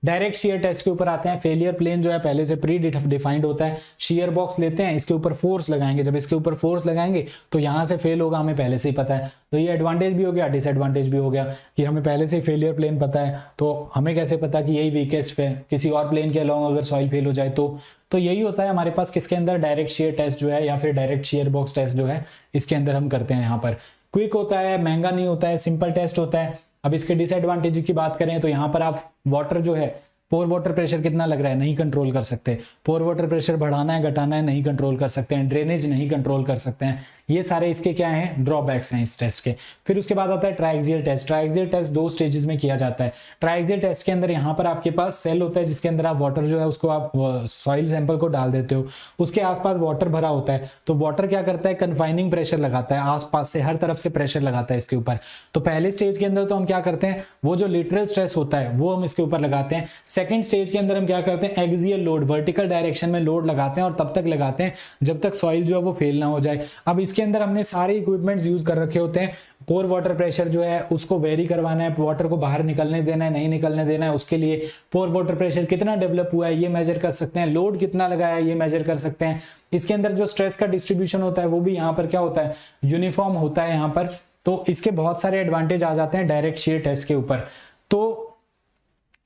Direct shear test के ऊपर आते हैं। फेलियर प्लेन जो है पहले से प्री डिफाइंड होता है। शेयर बॉक्स लेते हैं, इसके ऊपर फोर्स लगाएंगे, जब इसके ऊपर फोर्स लगाएंगे तो यहां से फेल होगा, हमें पहले से ही पता है। तो ये एडवांटेज भी हो गया, डिसएडवांटेज भी हो गया कि हमें पहले से फेलियर प्लेन पता है, तो हमें कैसे पता कि यही वीकेस्ट है, किसी और प्लेन के अलोंग अगर सॉइल फेल हो जाए तो यही होता है हमारे पास किसके अंदर, डायरेक्ट शेयर टेस्ट जो है या फिर डायरेक्ट शेयर बॉक्स टेस्ट जो है इसके अंदर हम करते हैं। यहाँ पर क्विक होता है, महंगा नहीं होता है, सिंपल टेस्ट होता है। अब इसके डिसएडवांटेज की बात करें तो यहाँ पर आप वाटर जो है, पोर वाटर प्रेशर कितना लग रहा है नहीं कंट्रोल कर सकते, पोर वाटर प्रेशर बढ़ाना है घटाना है नहीं कंट्रोल कर सकते हैं, ड्रेनेज नहीं कंट्रोल कर सकते हैं। ये सारे इसके क्या हैं, ड्रॉबैक्स हैं इस टेस्ट के। फिर उसके बाद आता है ट्राइएक्सियल टेस्ट। ट्राइएक्सियल टेस्ट 2 स्टेजेस में किया जाता है। ट्राइएक्सियल टेस्ट के अंदर यहाँ पर आपके पास सेल होता है जिसके अंदर आप वाटर जो है उसको आप सॉइल सैंपल को डाल देते हो, उसके आसपास वाटर भरा होता है। तो वाटर क्या करता है, कन्फाइनिंग प्रेशर लगाता है, आसपास से हर तरफ से प्रेशर लगाता है इसके ऊपर। तो पहले स्टेज के अंदर तो हम क्या करते हैं, वो जो लिटरल स्ट्रेस होता है वो हम इसके ऊपर लगाते हैं। सेकंड स्टेज के अंदर हम क्या करते हैं, एक्सियल लोड, वर्टिकल डायरेक्शन में लोड लगाते हैं और तब तक लगाते हैं जब तक सॉइल जो है वो फेल ना हो जाए। अब इसके अंदर हमने सारे इक्विपमेंट्स यूज कर रखे होते हैं। पोर वाटर प्रेशर जो है उसको वेरी करवाना है, वाटर को बाहर निकलने देना है नहीं निकलने देना है, उसके लिए पोर वाटर प्रेशर कितना डेवलप हुआ है ये मेजर कर सकते हैं, लोड कितना लगाया है ये मेजर कर सकते हैं। इसके अंदर जो स्ट्रेस का डिस्ट्रीब्यूशन होता है वो भी यहाँ पर क्या होता है, यूनिफॉर्म होता है यहाँ पर। तो इसके बहुत सारे एडवांटेज आ जाते हैं डायरेक्ट शेयर टेस्ट के ऊपर। तो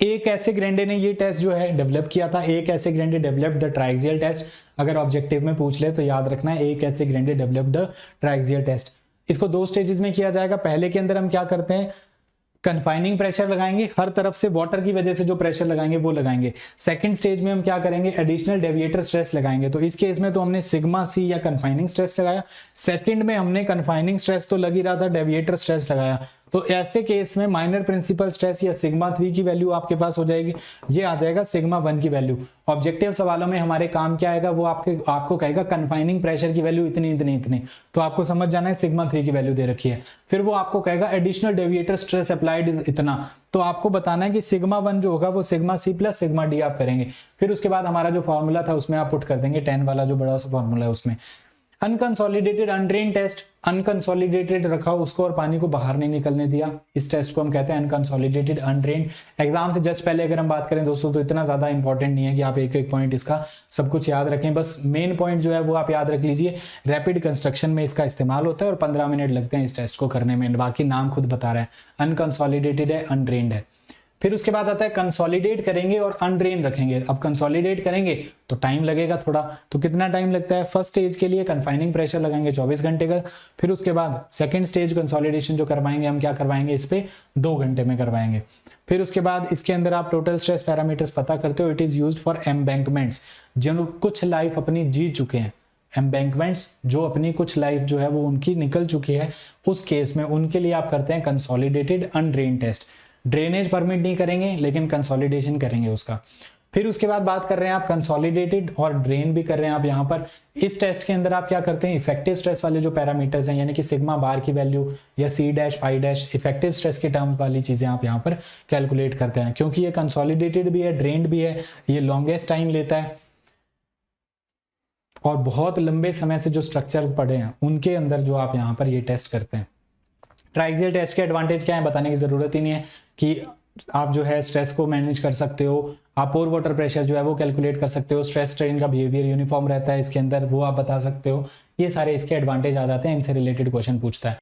एक ऐसे ग्रेंडे ने ये टेस्ट जो है डेवलप किया था, एक ऐसे ग्रेंडे डेवलप द ट्राइएक्सियल टेस्ट। अगर ऑब्जेक्टिव में पूछ ले तो याद रखना है, एक ऐसे ग्रेंडे डेवलप द ट्राइएक्सियल टेस्ट। इसको 2 स्टेजेस में किया जाएगा। पहले के अंदर हम क्या करते हैं, कन्फाइनिंग प्रेशर लगाएंगे, हर तरफ से वाटर की वजह से जो प्रेशर लगाएंगे वो लगाएंगे। सेकंड स्टेज में हम क्या करेंगे, एडिशनल डेविएटर स्ट्रेस लगाएंगे। तो इस केस में तो हमने सिग्मा सी या कन्फाइनिंग स्ट्रेस लगाया, सेकंड में हमने कन्फाइनिंग स्ट्रेस तो लग ही रहा था, डेविएटर स्ट्रेस लगाया। तो ऐसे केस में माइनर प्रिंसिपल स्ट्रेस या सिग्मा 3 की वैल्यू आपके पास हो जाएगी, ये आ जाएगा सिग्मा 1 की वैल्यू। ऑब्जेक्टिव सवालों में हमारे काम क्या आएगा, वो आपको कहेगा कन्फाइनिंग प्रेशर की वैल्यू इतनी इतनी इतनी, तो आपको समझ जाना है सिग्मा 3 की वैल्यू दे रखी है। फिर वो आपको कहेगा एडिशनल डेविएटर स्ट्रेस अप्लाइड इतना, तो आपको बताना है कि सिग्मा 1 जो होगा वो sigma C plus sigma D आप करेंगे। फिर उसके बाद हमारा जो फॉर्मूला था उसमें आप पुट कर देंगे 10 वाला जो बड़ा सा फॉर्मूला है उसमें। अनकंसोलिडेटेड अनड्रेन टेस्ट, अनकंसोलिडेटेड रखा उसको और पानी को बाहर नहीं निकलने दिया, इस टेस्ट को हम कहते हैं अनकंसोलिडेटेड अनड्रेन। एग्जाम से जस्ट पहले अगर हम बात करें दोस्तों तो इतना ज्यादा इंपॉर्टेंट नहीं है कि आप एक एक पॉइंट इसका सब कुछ याद रखें, बस मेन पॉइंट जो है वो आप याद रख लीजिए। रैपिड कंस्ट्रक्शन में इसका इस्तेमाल होता है और 15 मिनट लगते हैं इस टेस्ट को करने में, बाकी नाम खुद बता रहा है, अनकंसोलिडेटेड है अनड्रेन्ड है। फिर उसके बाद आता है कंसोलिडेट करेंगे और अनड्रेन रखेंगे। अब कंसोलिडेट करेंगे तो टाइम लगेगा थोड़ा, तो कितना टाइम लगता है, फर्स्ट स्टेज के लिए कन्फाइनिंग प्रेशर लगाएंगे 24 घंटे का। फिर उसके बाद सेकंड स्टेज कंसोलिडेशन जो करवाएंगे हम क्या करवाएंगे, इस पे 2 घंटे में करवाएंगे। फिर उसके बाद इसके अंदर आप टोटल स्ट्रेस पैरामीटर्स पता करते हो, it is used for embankments, जो कुछ लाइफ अपनी जी चुके हैं, एम्बैंकमेंट्स जो अपनी कुछ लाइफ जो है वो उनकी निकल चुकी है, उस केस में उनके लिए आप करते हैं consolidated undrained test. Drainage permit नहीं करेंगे लेकिन कंसोलिडेशन करेंगे उसका। फिर उसके बाद बात कर रहे हैं आप कंसोलिडेटेड और ड्रेन भी कर रहे हैं आप यहाँ पर। इस टेस्ट के अंदर आप क्या करते हैं, इफेक्टिव स्ट्रेस वाले जो पैरामीटर्स हैं, यानी कि सिग्मा बार की वैल्यू या C dash phi dash, effective stress के टर्म्स वाली चीजें आप यहाँ पर कैलकुलेट करते हैं। क्योंकि ये कंसोलिडेटेड भी है ड्रेन्ड भी है, ये लॉन्गेस्ट टाइम लेता है और बहुत लंबे समय से जो स्ट्रक्चर पड़े हैं उनके अंदर जो आप यहाँ पर ये टेस्ट करते हैं। ट्राइएक्सियल टेस्ट के एडवांटेज क्या है बताने की जरूरत ही नहीं है कि आप जो है स्ट्रेस को मैनेज कर सकते हो, आप पोर वाटर प्रेशर जो है वो कैलकुलेट कर सकते हो, स्ट्रेस स्ट्रेन का बिहेवियर यूनिफॉर्म रहता है इसके अंदर वो आप बता सकते हो। ये सारे इसके एडवांटेज आ जाते हैं, इनसे रिलेटेड क्वेश्चन पूछता है।